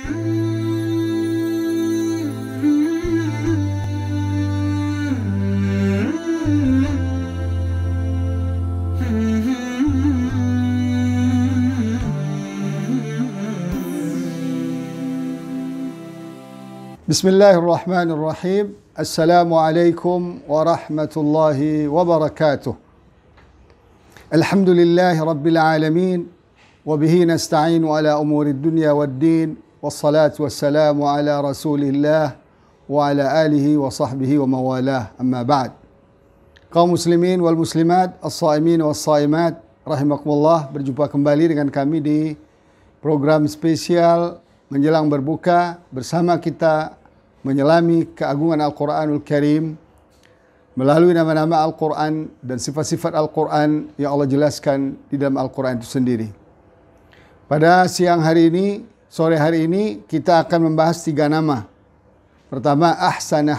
Bismillahirrahmanirrahim. Assalamualaikum warahmatullahi wabarakatuh. Alhamdulillahi rabbil alamin. Wabihi nasta'inu ala umuri dunya waddin. Wassalatu wassalamu ala rasulillah wa ala alihi wa sahbihi wa mawalah. Amma ba'd. Kaum muslimin wal muslimat, as-saimin was-saimat, rahimakumullah, berjumpa kembali dengan kami di program spesial menjelang berbuka bersama kita menyelami keagungan Al-Quranul Karim melalui nama-nama Al-Quran dan sifat-sifat Al-Quran yang Allah jelaskan di dalam Al-Quran itu sendiri. Pada siang hari ini, sore hari ini, kita akan membahas 3 nama. Pertama, Ahsanul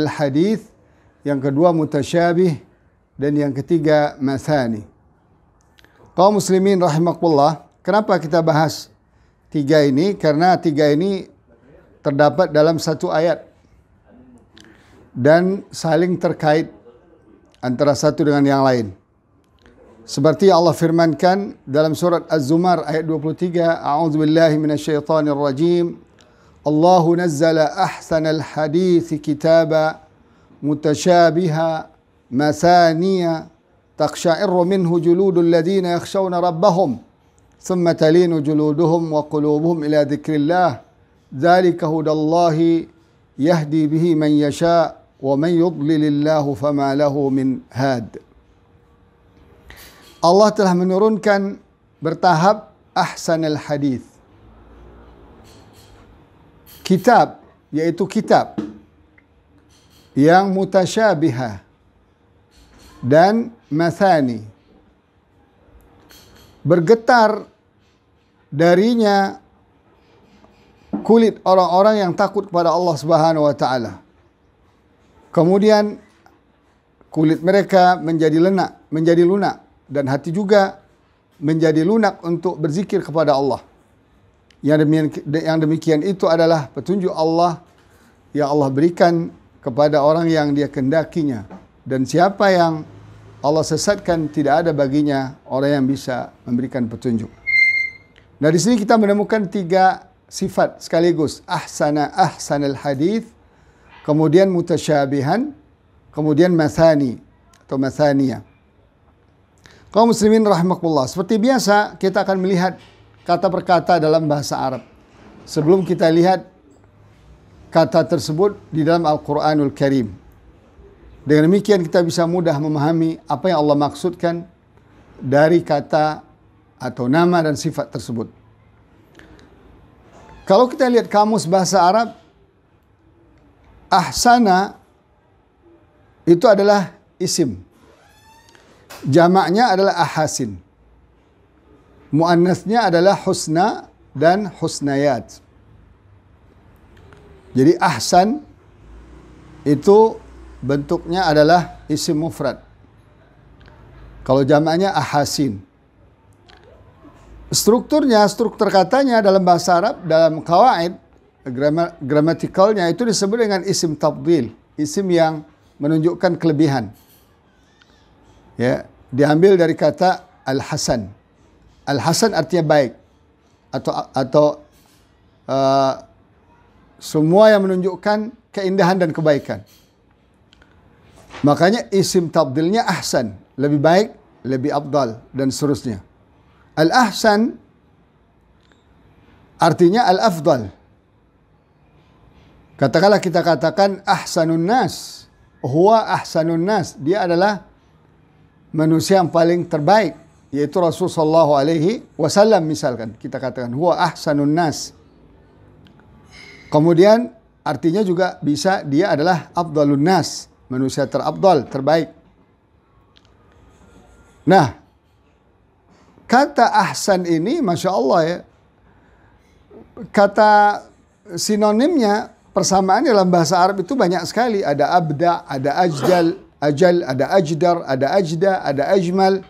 Hadith. Yang kedua, Mutasyabih. Dan yang ketiga, Mathani. Kaum muslimin rahimakumullah, kenapa kita bahas 3 ini? Karena 3 ini terdapat dalam satu ayat dan saling terkait antara satu dengan yang lain. Seperti Allah firmankan dalam surat Az-Zumar ayat 23, A'udzubillahi minasyaitonirrajim. Allahu nazzala ahsanal hadithi kitaba mutasyabiha mathaniya taqsha'irru minhu juludul ladina yakhshawna rabbahum thumma talinu juluduhum wa qulubuhum ila dzikrillah. Dzalika hudallahi yahdi bihi man yasha wa man yudlilillahu fama lahu min had. Allah telah menurunkan bertahap ahsanul hadith. Kitab, yaitu kitab yang mutasyabihah dan mathani. Bergetar darinya kulit orang-orang yang takut kepada Allah Subhanahu wa taala. Kemudian kulit mereka menjadi lunak dan hati juga menjadi lunak untuk berzikir kepada Allah. Yang demikian itu adalah petunjuk Allah yang Allah berikan kepada orang yang Dia kehendakinya, dan siapa yang Allah sesatkan tidak ada baginya orang yang bisa memberikan petunjuk. Nah, di sini kita menemukan 3 sifat sekaligus, ahsanul hadith, kemudian mutasyabihan, kemudian mathani atau mathaniyah. Kaum muslimin rahimakumullah, seperti biasa kita akan melihat kata per kata dalam bahasa Arab sebelum kita lihat kata tersebut di dalam Al-Quranul Karim. Dengan demikian kita bisa mudah memahami apa yang Allah maksudkan dari kata atau nama dan sifat tersebut. Kalau kita lihat kamus bahasa Arab, ahsana itu adalah isim. Jamaknya adalah ahasin. Muannasnya adalah husna dan husnayat. Jadi ahsan itu bentuknya adalah isim mufrad. Kalau jamaknya ahasin. Struktur katanya dalam bahasa Arab, dalam qawaid gramatikalnya itu disebut dengan isim tafdhil, isim yang menunjukkan kelebihan. Ya, diambil dari kata al-hasan. Al-hasan artinya baik atau semua yang menunjukkan keindahan dan kebaikan. Makanya isim tafdhilnya ahsan, lebih baik, lebih afdal dan seterusnya. Al-ahsan artinya al-afdal. Katakanlah kita katakan ahsanun nas. Huwa ahsanun nas. Dia adalah manusia yang paling terbaik, yaitu Rasulullah sallallahu alaihi wasallam misalkan. Kita katakan huwa ahsanun nas. Kemudian artinya juga bisa dia adalah afdalun nas. Manusia terafdal, terbaik. Nah, kata ahsan ini, Masya Allah ya, kata sinonimnya, persamaan dalam bahasa Arab itu banyak sekali. Ada abda, ada ajal, ada ajdar, ada ajda, ada ajmal,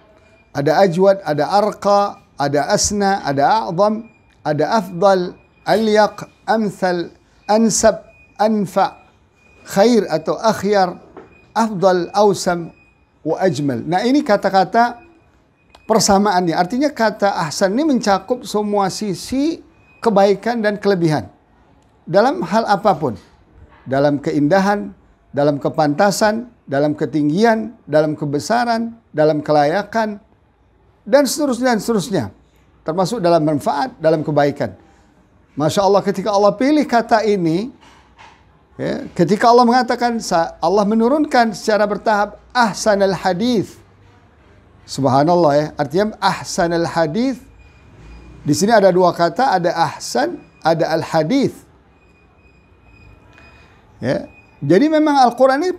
ada ajwad, ada arqa, ada asna, ada a'zam, ada afdal, alyaq, amthal, ansab, anfa, khair atau akhyar, afdal, awsam, wa ajmal. Nah, ini kata-kata persamaannya. Artinya kata ahsan ini mencakup semua sisi kebaikan dan kelebihan. Dalam hal apapun. Dalam keindahan, dalam kepantasan, dalam ketinggian, dalam kebesaran, dalam kelayakan, dan seterusnya. Termasuk dalam manfaat, dalam kebaikan. Masya Allah, ketika Allah pilih kata ini, ya, ketika Allah mengatakan, Allah menurunkan secara bertahap ahsanal hadith. Subhanallah ya, artinya ahsanal hadith. Di sini ada dua kata, ada ahsan, ada al hadith. Ya, jadi memang Al-Quran ini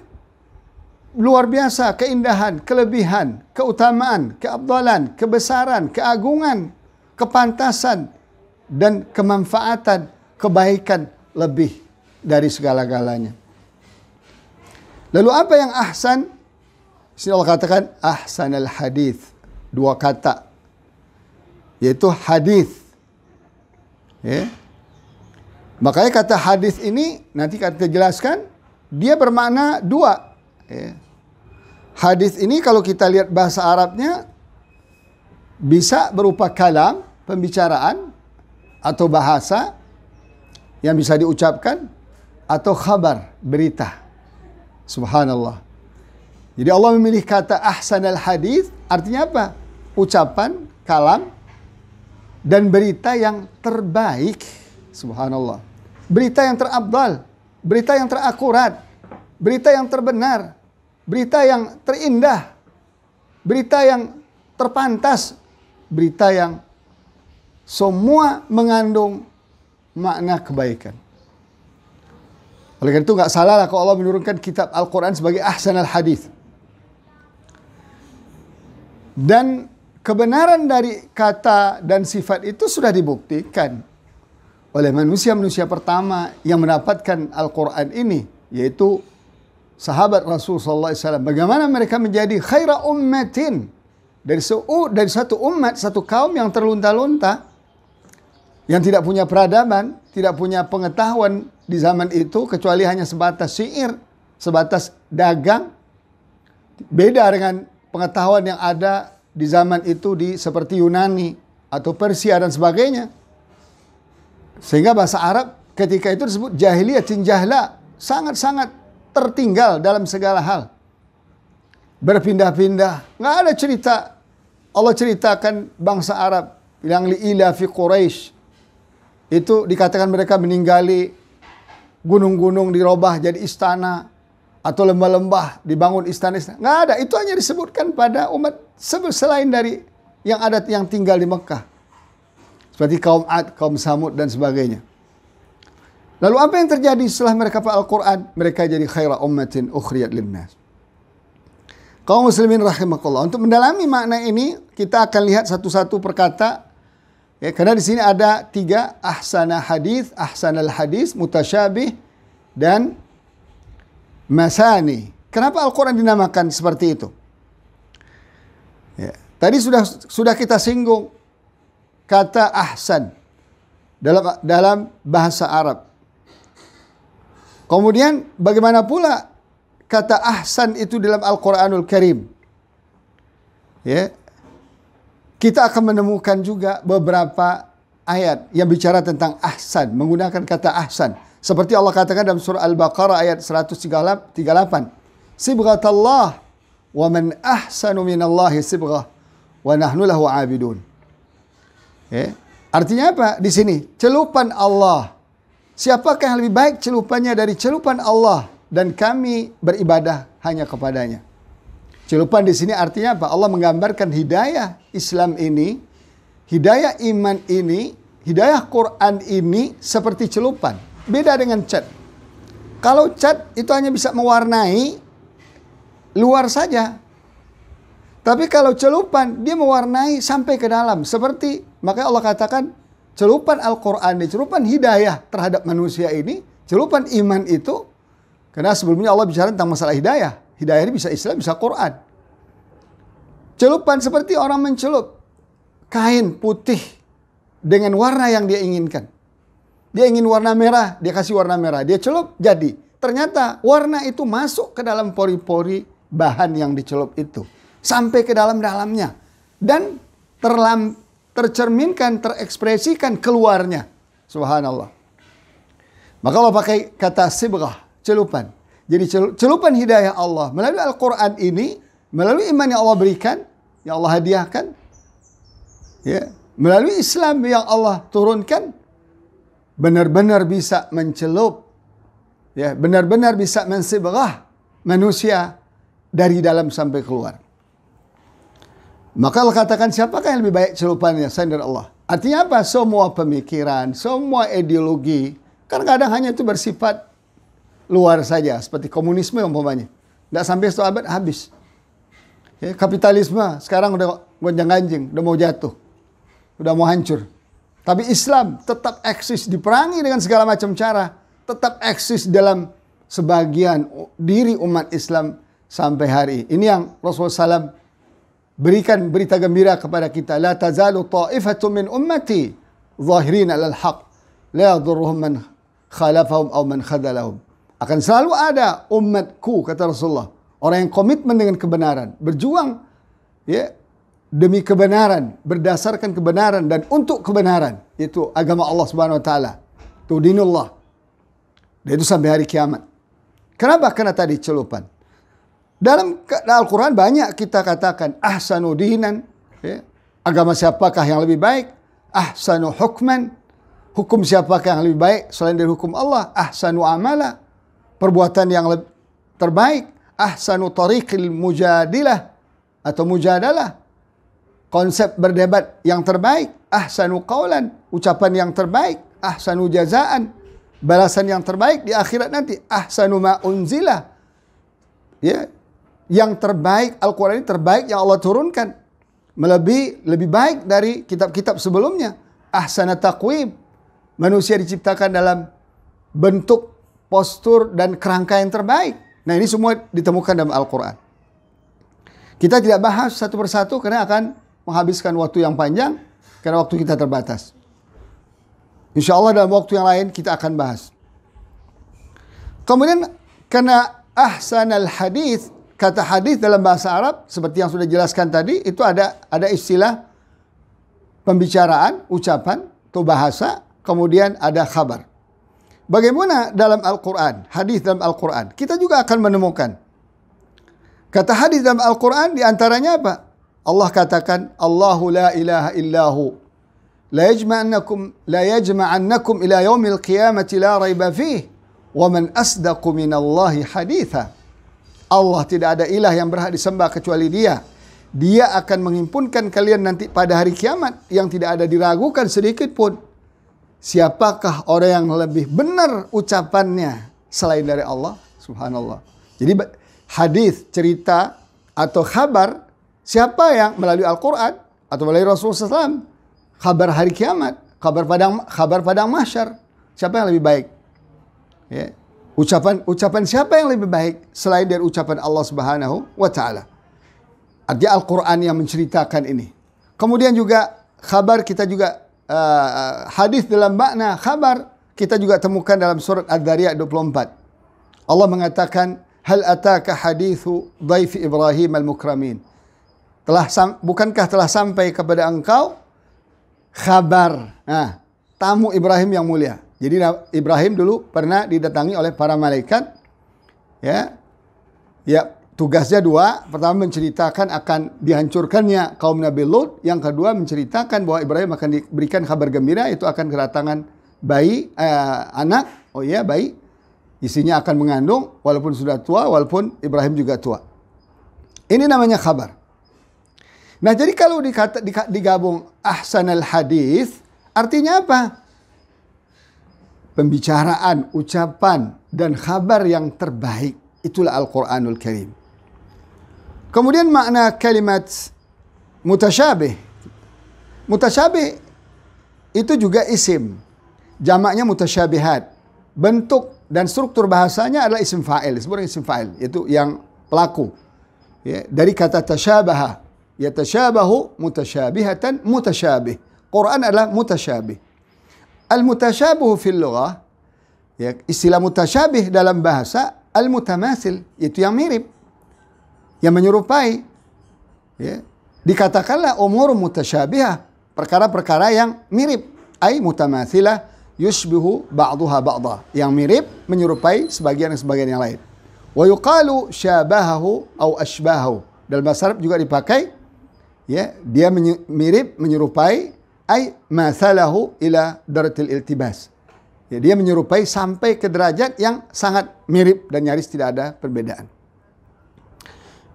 luar biasa, keindahan, kelebihan, keutamaan, keabdalan, kebesaran, keagungan, kepantasan, dan kemanfaatan, kebaikan lebih dari segala-galanya. Lalu apa yang ahsan? Sini Allah katakan ahsanal hadith. Dua kata. Yaitu hadith. Ya. Makanya kata hadith ini nanti kita jelaskan. Dia bermakna dua. Ya. Hadith ini kalau kita lihat bahasa Arabnya bisa berupa kalam, pembicaraan, atau bahasa yang bisa diucapkan, atau khabar, berita. Subhanallah. Jadi Allah memilih kata ahsanal hadith, artinya apa? Ucapan, kalam, dan berita yang terbaik. Subhanallah. Berita yang terabdal, berita yang terakurat, berita yang terbenar, berita yang terindah, berita yang terpantas, berita yang semua mengandung makna kebaikan. Oleh karena itu nggak salah lah kalau Allah menurunkan kitab Al-Quran sebagai ahsanal hadith. Dan kebenaran dari kata dan sifat itu sudah dibuktikan oleh manusia-manusia pertama yang mendapatkan Al-Quran ini, yaitu sahabat Rasulullah SAW. Bagaimana mereka menjadi khaira ummatin, dari satu umat, satu kaum yang terlunta-lunta, yang tidak punya peradaban, tidak punya pengetahuan di zaman itu, kecuali hanya sebatas syair, sebatas dagang. Beda dengan pengetahuan yang ada di zaman itu seperti Yunani atau Persia dan sebagainya. Sehingga bahasa Arab ketika itu disebut jahiliyah, jahla, sangat-sangat tertinggal dalam segala hal. Berpindah-pindah. Nggak ada cerita. Allah ceritakan bangsa Arab yang li'ila fi Quraisy. Itu dikatakan mereka meninggali gunung-gunung dirubah jadi istana. Atau lembah-lembah dibangun istana-istana. Nggak ada. Itu hanya disebutkan pada umat selain dari yang ada yang tinggal di Mekah. Seperti kaum Ad, kaum Samud, dan sebagainya. Lalu apa yang terjadi setelah mereka hafal Al-Quran? Mereka jadi khaira ummatin ukhriyat linnas. Kaum muslimin rahimakumullah. Untuk mendalami makna ini, kita akan lihat satu-satu perkata. Ya, karena di sini ada 3, ahsana hadith, ahsanal hadith, mutasyabih, dan masani. Kenapa Al-Quran dinamakan seperti itu? Ya, tadi sudah kita singgung kata ahsan dalam bahasa Arab. Kemudian bagaimana pula kata ahsan itu dalam Al-Quranul Karim? Ya, kita akan menemukan juga beberapa ayat yang bicara tentang ahsan, menggunakan kata ahsan. Seperti Allah katakan dalam surah Al-Baqarah ayat 138. Sibghatallah wa man ahsanu minallahi sibghah wa nahnu lahu abidun. Ya. Artinya apa? Di sini celupan Allah. Siapakah yang lebih baik celupannya dari celupan Allah, dan kami beribadah hanya kepadanya. Celupan di sini artinya apa? Allah menggambarkan hidayah Islam ini, hidayah iman ini, hidayah Quran ini seperti celupan. Beda dengan cat. Kalau cat itu hanya bisa mewarnai luar saja. Tapi kalau celupan, dia mewarnai sampai ke dalam. Seperti, makanya Allah katakan, celupan Al-Quran ini, celupan hidayah terhadap manusia ini, celupan iman itu, karena sebelumnya Allah bicara tentang masalah hidayah. Hidayah ini bisa Islam, bisa Quran. Celupan seperti orang mencelup kain putih dengan warna yang dia inginkan. Dia ingin warna merah, dia kasih warna merah. Dia celup, jadi. Ternyata warna itu masuk ke dalam pori-pori bahan yang dicelup itu. Sampai ke dalam-dalamnya. Dan tercerminkan, terekspresikan keluarnya. Subhanallah. Maka Allah pakai kata sibghah, celupan. Jadi celupan hidayah Allah melalui Al-Quran ini, melalui iman yang Allah berikan, yang Allah hadiahkan, ya, melalui Islam yang Allah turunkan, benar-benar bisa mencelup, ya, benar-benar bisa mensibghah manusia dari dalam sampai keluar. Maka Allah katakan, siapakah yang lebih baik celupannya? Selain dari Allah. Artinya apa? Semua pemikiran, semua ideologi, kadang-kadang hanya itu bersifat luar saja, seperti komunisme umpamanya. Tidak sampai 1 abad habis. Ya, kapitalisme sekarang udah gonjang-ganjing, udah mau jatuh, udah mau hancur. Tapi Islam tetap eksis, diperangi dengan segala macam cara, tetap eksis dalam sebagian diri umat Islam sampai hari. Ini yang Rasulullah SAW berikan berita gembira kepada kita. La tazalu ta'ifatu min ummati zahirin alal haq. La yadurruhum man khalafahum aw man khadalahum. Akan selalu ada umatku, kata Rasulullah, orang yang komitmen dengan kebenaran, berjuang, ya, demi kebenaran, berdasarkan kebenaran dan untuk kebenaran, yaitu agama Allah Subhanahu wa taala. Itu dinullah. Dan itu sampai hari kiamat. Kenapa? Karena tadi celupan. Dalam Al-Quran banyak kita katakan ahsanu dinan, ya, agama siapakah yang lebih baik? Ahsanu hukman, hukum siapakah yang lebih baik selain dari hukum Allah? Ahsanu amala, perbuatan yang terbaik. Ahsanu tariqil mujadilah atau mujadalah, konsep berdebat yang terbaik. Ahsanu qawlan, ucapan yang terbaik. Ahsanu jazaan, balasan yang terbaik di akhirat nanti. Ahsanu ma unzila, ya, yang terbaik. Al-Quran ini terbaik yang Allah turunkan, lebih baik dari kitab-kitab sebelumnya. Ahsana taqwim, manusia diciptakan dalam bentuk, postur dan kerangka yang terbaik. Nah, ini semua ditemukan dalam Al-Quran. Kita tidak bahas satu persatu karena akan menghabiskan waktu yang panjang, karena waktu kita terbatas. Insya Allah dalam waktu yang lain kita akan bahas. Kemudian karena ahsanal hadis, kata hadis dalam bahasa Arab seperti yang sudah dijelaskan tadi, itu ada istilah pembicaraan, ucapan atau bahasa, kemudian ada khabar. Bagaimana dalam Al-Quran, hadis dalam Al-Quran? Kita juga akan menemukan kata hadis dalam Al-Quran, diantaranya apa? Allah katakan, Allahu la ilaha illahu la yajma'annakum ila yaumil qiyamati la raiba fih wa man asdaqu minallahi haditha. Allah tidak ada ilah yang berhak disembah kecuali Dia. Dia akan menghimpunkan kalian nanti pada hari kiamat yang tidak ada diragukan sedikit pun. Siapakah orang yang lebih benar ucapannya selain dari Allah? Subhanallah. Jadi hadis, cerita atau khabar, siapa yang melalui Al-Quran atau melalui Rasulullah SAW, kabar hari kiamat, kabar padang mahsyar, siapa yang lebih baik? Ya. Ucapan siapa yang lebih baik selain dari ucapan Allah Subhanahu wa taala? Artinya Al-Quran yang menceritakan ini. Kemudian juga kabar kita juga hadis dalam makna khabar kita juga temukan dalam surat Ad-Dhariyat 24. Allah mengatakan, hal ataka hadithu dhaifi Ibrahim al-mukramin. Bukankah telah sampai kepada engkau kabar tamu Ibrahim yang mulia. Jadi Ibrahim dulu pernah didatangi oleh para malaikat. Ya, tugasnya dua. Pertama menceritakan akan dihancurkannya kaum Nabi Lut. Yang kedua menceritakan bahwa Ibrahim akan diberikan kabar gembira, itu akan kedatangan bayi, anak. Oh iya, bayi. Isinya akan mengandung walaupun sudah tua, walaupun Ibrahim juga tua. Ini namanya kabar. Nah, jadi kalau digabung ahsanal hadis, artinya apa? Pembicaraan, ucapan, dan kabar yang terbaik. Itulah Al-Quranul Karim. Kemudian makna kalimat mutasyabih. Mutasyabih itu juga isim. Jamaknya mutasyabihat. Bentuk dan struktur bahasanya adalah isim fa'il. Sebenarnya isim fa'il. Itu yang pelaku. Ya, dari kata tasyabaha. Yatasyabahu mutasyabihatan mutasyabih. Quran adalah mutasyabih. Al-mutasyabihu fil lughah, ya, istilah mutasyabih dalam bahasa al-mutamasil, itu yang mirip, yang menyerupai. Ya. Dikatakanlah umur mutasyabihah, perkara-perkara yang mirip. Ai mutamathilah yushbihu ba'daha ba'dha, yang mirip menyerupai sebagian yang lain. Wa yuqalu syabahahu au ashbahahu. Dalam bahasa Arab juga dipakai, ya, dia mirip menyerupai, ai mathalahu ila daratil iltibas. Ya, dia menyerupai sampai ke derajat yang sangat mirip dan nyaris tidak ada perbedaan.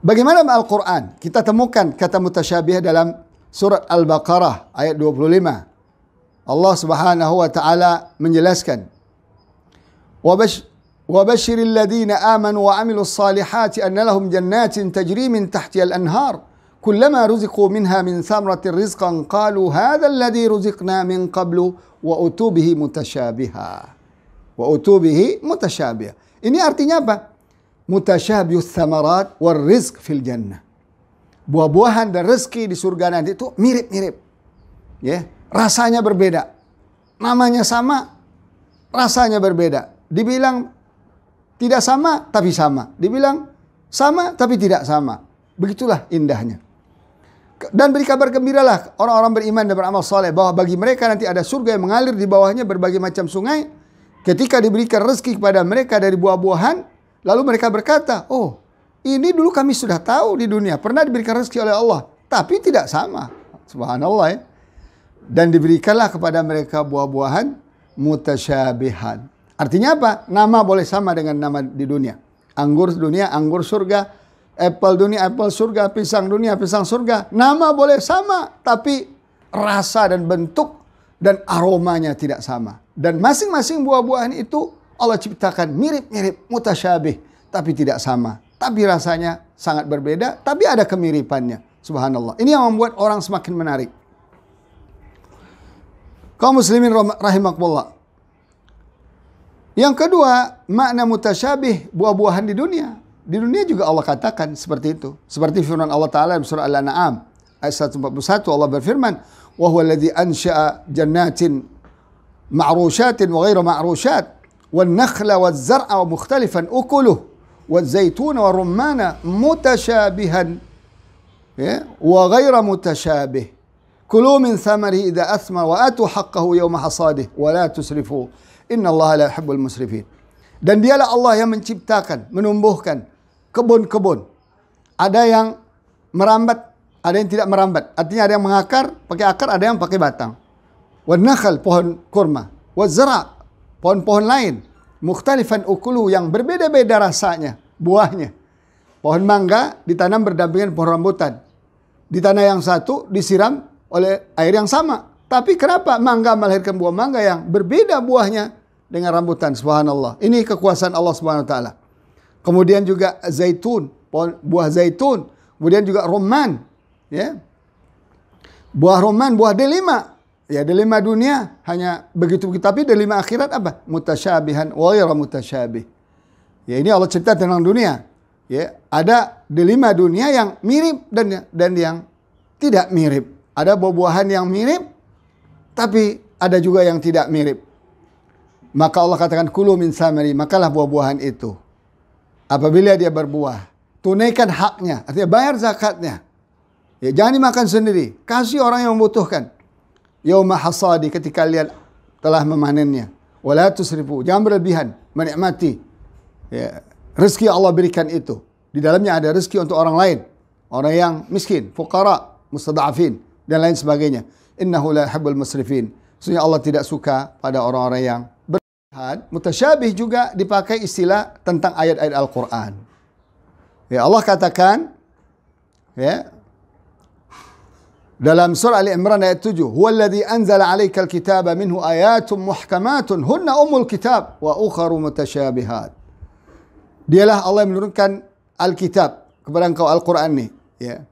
Bagaimana Al-Quran? Kita temukan kata mutasyabih dalam surat Al-Baqarah ayat 25. Allah Subhanahu wa taala menjelaskan, وَبَشِّرِ الَّذِينَ آمَنُوا وَعَمِلُوا الصَّالِحَاتِ أَنَّ لَهُمْ جَنَّاتٍ تَجْرِي مِنْ تَحْتِهَا الْأَنْهَارُ كُلَّمَا رُزِقُوا مِنْهَا مِنْ ثَمَرَةٍ رِزْقًا قَالُوا هَذَا الَّذِي رُزِقْنَا مِنْ قَبْلُ وَأُتُوا بِهِ مُتَشَابِهًا. Ini artinya apa? Mutasyabihu tsamarat war rizq fil jannah. Buah-buahan dan rezeki di surga nanti itu mirip-mirip. Ya, rasanya berbeda. Namanya sama, rasanya berbeda. Dibilang tidak sama tapi sama. Dibilang sama tapi tidak sama. Begitulah indahnya. Dan beri kabar gembiralah orang-orang beriman dan beramal saleh bahwa bagi mereka nanti ada surga yang mengalir di bawahnya berbagai macam sungai. Ketika diberikan rezeki kepada mereka dari buah-buahan, lalu mereka berkata, oh, ini dulu kami sudah tahu di dunia, pernah diberikan rezeki oleh Allah, tapi tidak sama. Subhanallah, ya. Dan diberikanlah kepada mereka buah-buahan mutasyabihan. Artinya apa? Nama boleh sama dengan nama di dunia. Anggur dunia, anggur surga. Apple dunia, apple surga. Pisang dunia, pisang surga. Nama boleh sama, tapi rasa dan bentuk dan aromanya tidak sama. Dan masing-masing buah-buahan itu Allah ciptakan mirip-mirip, mutasyabih, tapi tidak sama. Tapi rasanya sangat berbeda, tapi ada kemiripannya. Subhanallah. Ini yang membuat orang semakin menarik. Kaum muslimin rahimakumullah. Yang kedua, makna mutasyabih buah-buahan di dunia. Di dunia juga Allah katakan seperti itu. Seperti firman Allah Ta'ala dalam surah Al-An'am ayat 141, Allah berfirman, "Wa huwa alladzi ansha'a jannatin ma'rushatin wa ghairu ma'rushat wan nakhla waz zar'a wa mukhtalifan ukuluh waz zaituna wa rumana mutasyabihan wa ghairu mutasyabih. Kulu min thamarihi idza athmara wa atu haqqahu yawma hasadih wa la tusrifu innallaha la yuhibbul musrifin." Dan dialah Allah yang menciptakan, menumbuhkan kebun-kebun. Ada yang merambat, ada yang tidak merambat. Artinya ada yang mengakar, pakai akar, ada yang pakai batang. Wan nakhl, pohon kurma. Waz zara', pohon-pohon lain. Mukhtalifan ukulu, yang berbeda-beda rasanya, buahnya. Pohon mangga ditanam berdampingan pohon rambutan. Di tanah yang satu disiram oleh air yang sama. Tapi kenapa mangga melahirkan buah mangga yang berbeda buahnya dengan rambutan? Subhanallah. Ini kekuasaan Allah Subhanahu wa taala. Kemudian juga zaitun, buah zaitun. Kemudian juga rumman, ya. Buah rumman, buah delima. Ya, delima dunia hanya begitu-begitu, tapi delima akhirat apa? Mutasyabihan wa ghairu mutasyabih. Ya, ini Allah cerita tentang dunia. Ya, ada delima dunia yang mirip dan yang tidak mirip. Ada buah-buahan yang mirip, tapi ada juga yang tidak mirip. Maka Allah katakan, kulu min samari, makalah buah-buahan itu. Apabila dia berbuah, tunaikan haknya, artinya bayar zakatnya. Ya, jangan dimakan sendiri, kasih orang yang membutuhkan. Yauma hasadi, ketika kalian telah memanennya. Wala tusrifu, jangan berlebihan menikmati. Ya, rezeki Allah berikan itu. Di dalamnya ada rezeki untuk orang lain. Orang yang miskin, fuqara, mustada'afin, dan lain sebagainya. Innahu la yuhibbul musrifin. Sesungguhnya Allah tidak suka pada orang-orang yang berlebihan. Mutasyabih juga dipakai istilah tentang ayat-ayat Al-Quran. Ya, Allah katakan, ya, dalam surah Ali Imran ayat 7, "Huwallazi anzala 'alaikal kitaba minhu ayatun muhkamatun hunna ummul kitab wa ukharu mutasyabihat." Dialah Allah yang menurunkan Alkitab kepada engkau, Al-Quran ini, ya.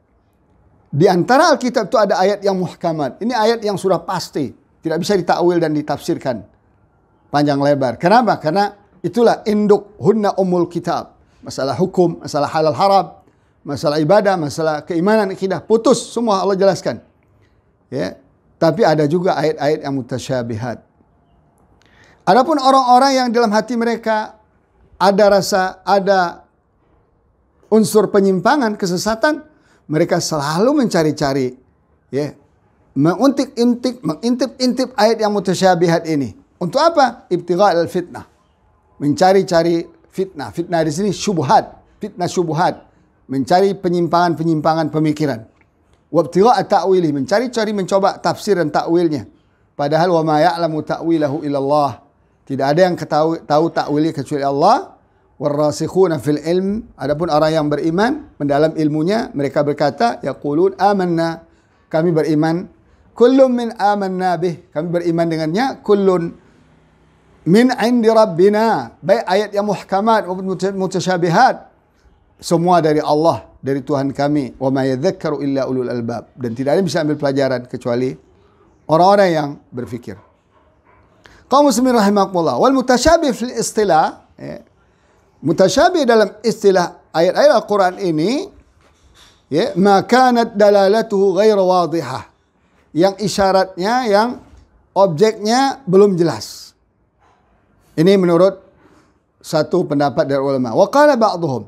Di antara Alkitab itu ada ayat yang muhkamat. Ini ayat yang sudah pasti, tidak bisa ditakwil dan ditafsirkan panjang lebar. Kenapa? Karena itulah induk, hunna ummul kitab. Masalah hukum, masalah halal haram, masalah ibadah, masalah keimanan, akidah, putus semua Allah jelaskan. Ya. Tapi ada juga ayat-ayat yang mutasyabihat. Adapun orang-orang yang dalam hati mereka ada unsur penyimpangan, kesesatan, mereka selalu mencari-cari, ya, mengintip ayat yang mutasyabihat ini. Untuk apa? Ibtigha' al-fitnah. Mencari-cari fitnah. Fitnah di sini syubhat, fitnah syubhat, mencari penyimpangan-penyimpangan pemikiran. Wabtigha' ta'wili, mencari-cari mencoba tafsir dan takwilnya. Padahal wa ma ya'lamu ta'wilahu illallah. Tidak ada yang tahu takwilnya kecuali Allah. Warrasikhuna fil ilm, adapun orang yang beriman mendalam ilmunya, mereka berkata, yaqulun amanna, kami beriman. Kullun min amanna bih, kami beriman dengannya. Kullun min indi rabbina, baik ayat yang muhkamat maupun mutasyabihat, semua dari Allah, dari Tuhan kami. Wa ma yadhakkaru illa ulul albab, dan tidak ada yang bisa ambil pelajaran kecuali orang-orang yang berfikir. Kaum muslimin rahimakumullah. Wal mutasyabih fil istilah, mutasyabih dalam istilah ayat-ayat Al-Quran ini, ya, ma kanat dalalatuhu ghairu wadihah, yang isyaratnya, yang objeknya belum jelas. Ini menurut satu pendapat dari ulama. Wa qala ba'dhum,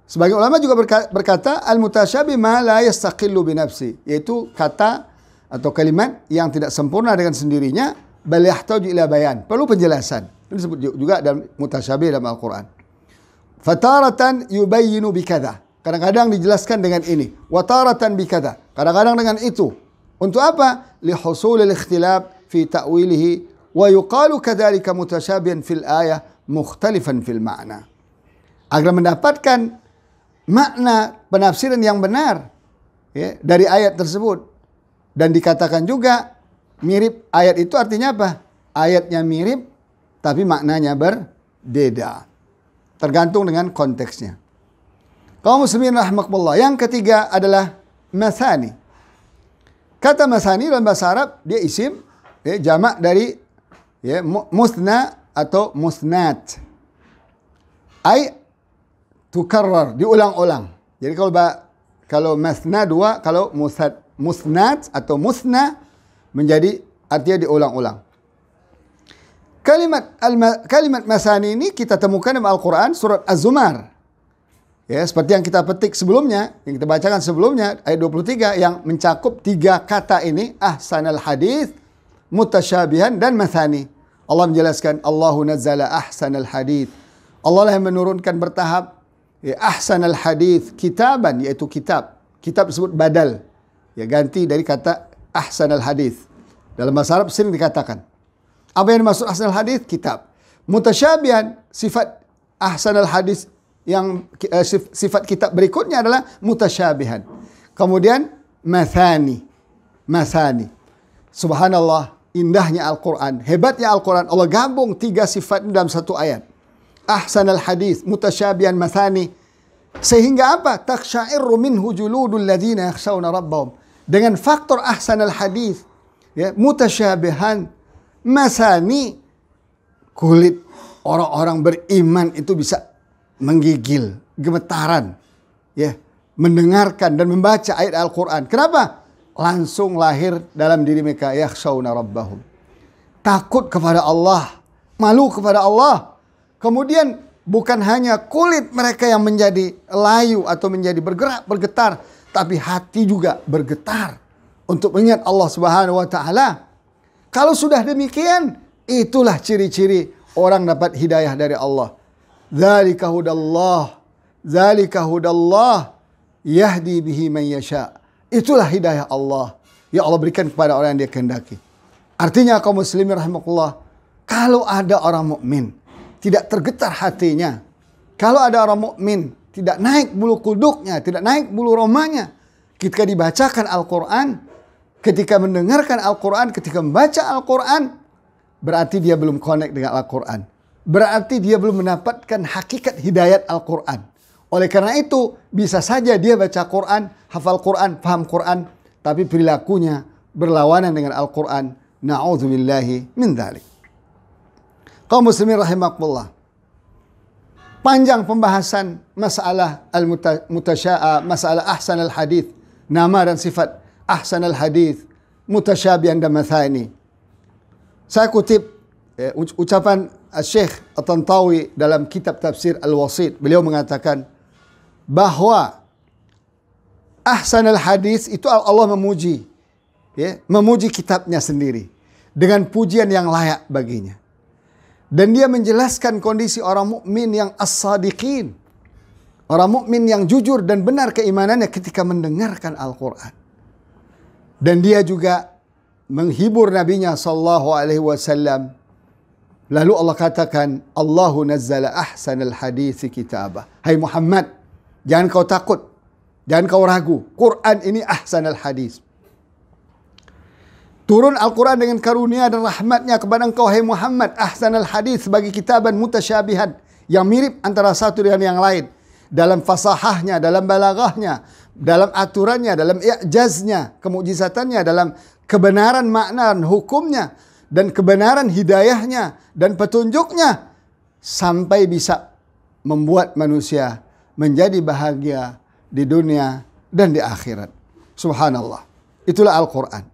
sebagian ulama juga berkata, al-mutasyabih ma la yastaqillu bi nafsi, yaitu kata atau kalimat yang tidak sempurna dengan sendirinya, bal yahtaju ila bayan, perlu penjelasan. Ini disebut juga dalam mutasyabih dalam Al-Quran. Fataratan yubayyinu bikadha, kadang-kadang dijelaskan dengan ini. Wataratan bikadha, kadang-kadang dengan itu. Untuk apa? Lihusulil ikhtilaf fi ta'wilihi, wa yuqalu kadzalika mutasyabihan fil ayah mukhtalifan fil ma'na. Agar mendapatkan makna penafsiran yang benar, ya, dari ayat tersebut. Dan dikatakan juga mirip. Ayat itu artinya apa? Ayatnya mirip, tapi maknanya berbeda. Tergantung dengan konteksnya. Kaum muslimin rahimakumullah. Yang ketiga adalah masani. Kata masani dalam bahasa Arab, dia isim, ya, jamak dari, ya, musna atau musnat. Ay tukarrar, diulang-ulang. Jadi kalau masna dua, kalau musnat atau musna menjadi artinya diulang-ulang. Kalimat masani ini kita temukan dalam Al-Quran surat Az-Zumar. Ya, seperti yang kita petik sebelumnya, yang kita bacakan sebelumnya, ayat 23 yang mencakup 3 kata ini, ahsanal hadith, mutasyabihan, dan masani. Allah menjelaskan, Allahu nazzala ahsanal hadith. Allah lah yang menurunkan bertahap, ya, ahsanal hadith, kitaban, yaitu kitab. Kitab disebut badal, ya, ganti dari kata ahsanal hadith. Dalam bahasa Arab sering dikatakan. Apa yang dimaksud ahsanal hadith? Kitab. Mutasyabihan, sifat ahsanal hadith yang sifat kitab berikutnya adalah mutasyabihan. Kemudian mathani. Subhanallah, indahnya Al-Quran, hebatnya Al-Quran. Allah gabung 3 sifat dalam satu ayat. Ahsanal hadith, mutasyabihan, mathani. Sehingga apa? Taksya'irru minhu juludul ladzina yakhshawna rabbahum. Dengan faktor ahsanal hadith, ya, mutasyabihan, masani, kulit orang-orang beriman itu bisa menggigil, gemetaran, ya, mendengarkan dan membaca ayat Al-Quran. Kenapa? Langsung lahir dalam diri mereka, yakhshawna rabbahum, takut kepada Allah, malu kepada Allah. Kemudian bukan hanya kulit mereka yang menjadi layu atau menjadi bergerak, bergetar, tapi hati juga bergetar untuk mengingat Allah Subhanahu wa taala. Kalau sudah demikian, itulah ciri-ciri orang dapat hidayah dari Allah. Dzalika hudallah yahdi bihi man yasha. Itulah hidayah Allah. Ya Allah berikan kepada orang yang Dia kehendaki. Artinya kaum muslimin rahimakumullah, kalau ada orang mukmin tidak tergetar hatinya, kalau ada orang mukmin tidak naik bulu kuduknya, tidak naik bulu romanya ketika dibacakan Al-Quran, ketika mendengarkan Al-Quran, ketika membaca Al-Quran, berarti dia belum connect dengan Al-Quran. Berarti dia belum mendapatkan hakikat hidayat Al-Quran. Oleh karena itu, bisa saja dia baca Quran, hafal Quran, paham Quran, tapi perilakunya berlawanan dengan Al-Quran. Na'udzubillahi min dzalik. Kaum muslimin rahimakumullah. Panjang pembahasan masalah masalah ahsan al-hadith, nama dan sifat ahsan al-hadith, mutasyabihan dan mathani. Saya kutip ucapan Syekh At-Tantawi dalam kitab tafsir Al-Wasit. Beliau mengatakan bahwa ahsanal hadis itu Allah memuji, memuji kitabnya sendiri dengan pujian yang layak baginya. Dan dia menjelaskan kondisi orang mukmin yang as-sadiqin, orang mukmin yang jujur dan benar keimanannya ketika mendengarkan Al-Quran. Dan dia juga menghibur nabinya sallallahu alaihi wasallam. Lalu Allah katakan, Allahu nazzala ahsanal hadits kitabah. Hai Muhammad, jangan kau takut, jangan kau ragu. Quran ini ahsanal hadits. Turun Al-Quran dengan karunia dan rahmatnya kepada engkau, hai Muhammad, ahsanal hadits, sebagai kitaban mutasyabihan, yang mirip antara satu dengan yang lain. Dalam fasahahnya, dalam balaghahnya, dalam aturannya, dalam i'jaznya, kemujizatannya, dalam kebenaran makna dan hukumnya, dan kebenaran hidayahnya, dan petunjuknya, sampai bisa membuat manusia menjadi bahagia di dunia dan di akhirat. Subhanallah. Itulah Al-Quran.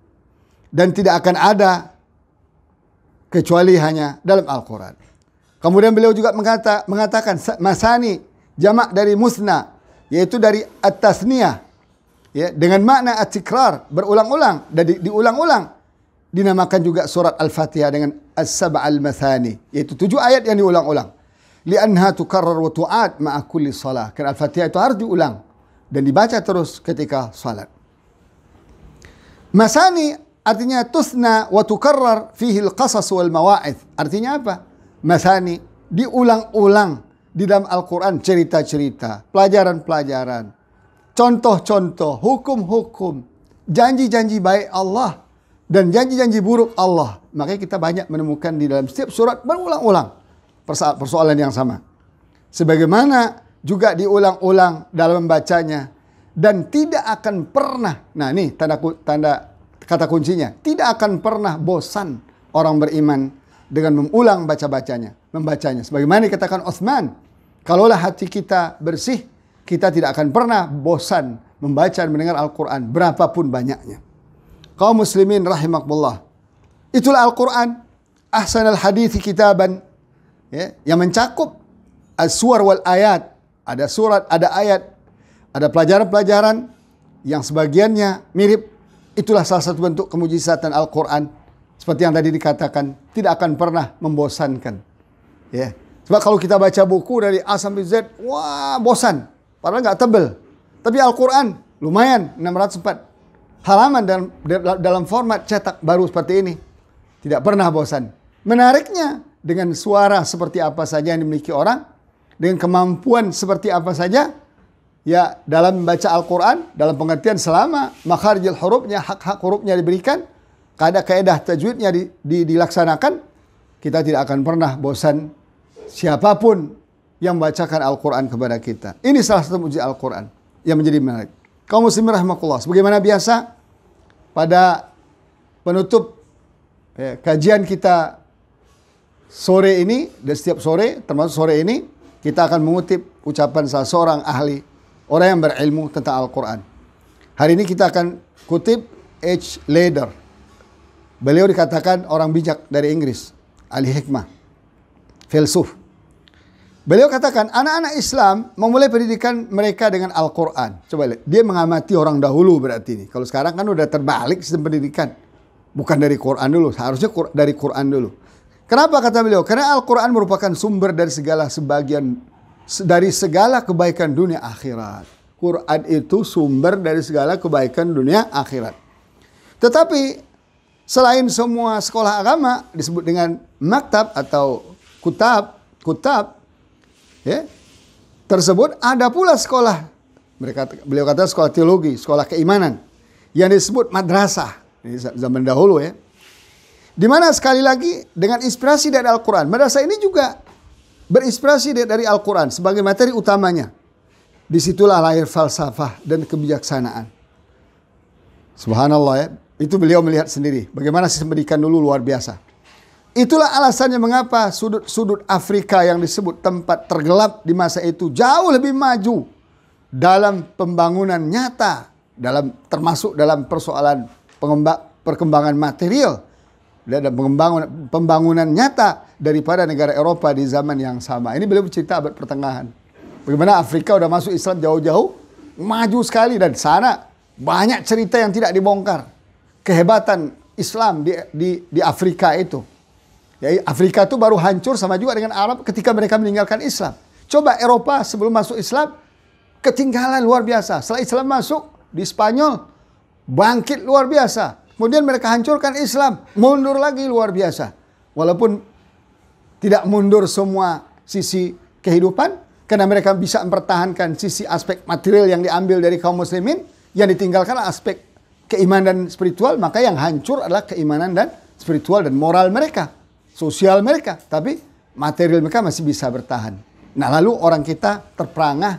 Dan tidak akan ada kecuali hanya dalam Al-Quran. Kemudian beliau juga mengatakan masani, jamak dari musna, yaitu dari at-tasniyah, ya, dengan makna at-tikrar, berulang-ulang dan diulang-ulang. Dinamakan juga surat Al-Fatihah dengan as-sab'al mathani, yaitu 7 ayat yang diulang-ulang. Li'anha tukarrar wa tu'ad ma'a kulli salah. Karena Al-Fatihah itu harus diulang dan dibaca terus ketika salat. Masani artinya tusna wa tukarrar fihi al-qasas wal mawa'idh. Artinya apa? Masani, diulang-ulang di dalam Al-Quran, cerita-cerita, pelajaran-pelajaran, contoh-contoh, hukum-hukum, janji-janji baik Allah dan janji-janji buruk Allah. Makanya kita banyak menemukan di dalam setiap surat berulang-ulang persoalan yang sama. Sebagaimana juga diulang-ulang dalam membacanya, dan tidak akan pernah, nah ini tanda kata kuncinya, tidak akan pernah bosan orang beriman dengan mengulang membacanya. Sebagaimana dikatakan Utsman, kalaulah hati kita bersih, kita tidak akan pernah bosan membaca dan mendengar Al-Quran berapapun banyaknya. Kaum muslimin rahimakumullah. Itulah Al-Quran, ahsanal hadithi kitaban, ya, yang mencakup as-suwar wal ayat. Ada surat, ada ayat, ada pelajaran-pelajaran yang sebagiannya mirip. Itulah salah satu bentuk kemujizatan Al-Quran. Seperti yang tadi dikatakan, tidak akan pernah membosankan. Ya. Sebab kalau kita baca buku dari A sampai Z, wah bosan. Padahal nggak tebel. Tapi Al-Quran lumayan, 604 halaman dalam format cetak baru seperti ini. Tidak pernah bosan. Menariknya, dengan suara seperti apa saja yang dimiliki orang, dengan kemampuan seperti apa saja, ya, dalam membaca Al-Quran, dalam pengertian selama makharijul hurufnya, hak-hak hurufnya diberikan, kaedah tajwidnya dilaksanakan, kita tidak akan pernah bosan siapapun yang membacakan Al-Quran kepada kita. Ini salah satu mujizat Al-Quran yang menjadi menarik. Kaum muslimin rahimakumullah, sebagaimana biasa pada penutup kajian kita sore ini, dan setiap sore, termasuk sore ini, kita akan mengutip ucapan salah seorang ahli, orang yang berilmu tentang Al-Quran. Hari ini kita akan kutip H. Leder. Beliau dikatakan orang bijak dari Inggris, ahli hikmah, filsuf. Beliau katakan, anak-anak Islam memulai pendidikan mereka dengan Al-Quran. Coba lihat, dia mengamati orang dahulu berarti ini. Kalau sekarang kan udah terbalik sistem pendidikan. Bukan dari Quran dulu, seharusnya dari Quran dulu. Kenapa kata beliau? Karena Al-Quran merupakan sumber dari segala kebaikan dunia akhirat. Quran itu sumber dari segala kebaikan dunia akhirat. Tetapi selain semua sekolah agama disebut dengan maktab atau kutab, ya, tersebut ada pula sekolah. Beliau kata sekolah teologi, sekolah keimanan yang disebut madrasah. Ini zaman dahulu ya. Di mana sekali lagi dengan inspirasi dari Al-Quran. Madrasah ini juga berinspirasi dari Al-Quran sebagai materi utamanya. Disitulah lahir falsafah dan kebijaksanaan. Subhanallah ya. Itu beliau melihat sendiri. Bagaimana sistem pendidikan dulu luar biasa. Itulah alasannya mengapa sudut-sudut Afrika yang disebut tempat tergelap di masa itu jauh lebih maju dalam pembangunan nyata, termasuk dalam persoalan perkembangan material dan pembangunan nyata daripada negara Eropa di zaman yang sama. Ini beliau cerita abad pertengahan. Bagaimana Afrika udah masuk Islam jauh-jauh, maju sekali, dan sana banyak cerita yang tidak dibongkar. Kehebatan Islam di Afrika itu. Ya, Afrika itu baru hancur sama juga dengan Arab ketika mereka meninggalkan Islam. Coba Eropa sebelum masuk Islam, ketinggalan luar biasa. Setelah Islam masuk di Spanyol, bangkit luar biasa. Kemudian mereka hancurkan Islam, mundur lagi luar biasa. Walaupun tidak mundur semua sisi kehidupan, karena mereka bisa mempertahankan sisi aspek material yang diambil dari kaum muslimin, yang ditinggalkan aspek keimanan dan spiritual, maka yang hancur adalah keimanan dan spiritual dan moral mereka, sosial mereka. Tapi material mereka masih bisa bertahan. Nah, lalu orang kita terperangah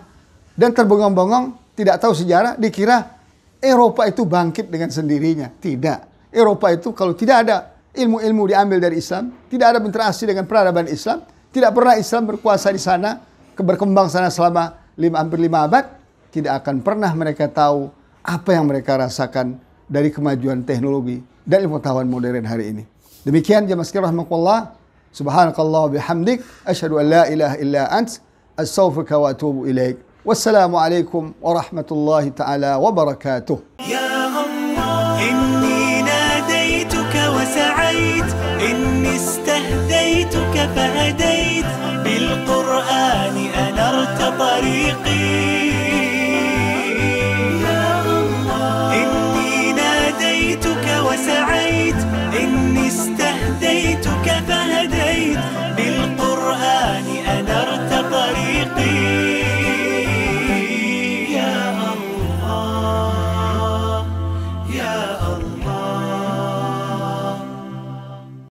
dan terbengong-bengong, tidak tahu sejarah, dikira Eropa itu bangkit dengan sendirinya. Tidak. Eropa itu kalau tidak ada ilmu-ilmu diambil dari Islam, tidak ada berinteraksi dengan peradaban Islam, tidak pernah Islam berkuasa di sana, berkembang sana selama hampir 5 abad, tidak akan pernah mereka tahu apa yang mereka rasakan dari kemajuan teknologi dan ilmu pengetahuan modern hari ini. Demikian jemaah sekalian rahimakumullah. Subhanakallah bihamdik, asyhadu an la ilaha illa ant, astaghfiruka wa atubu ilaik. Wassalamualaikum warahmatullahi ta'ala wabarakatuh. يا الله إني ناديتك وسعيت إني استهديتك فهديت بالقرآن أنرت طريقي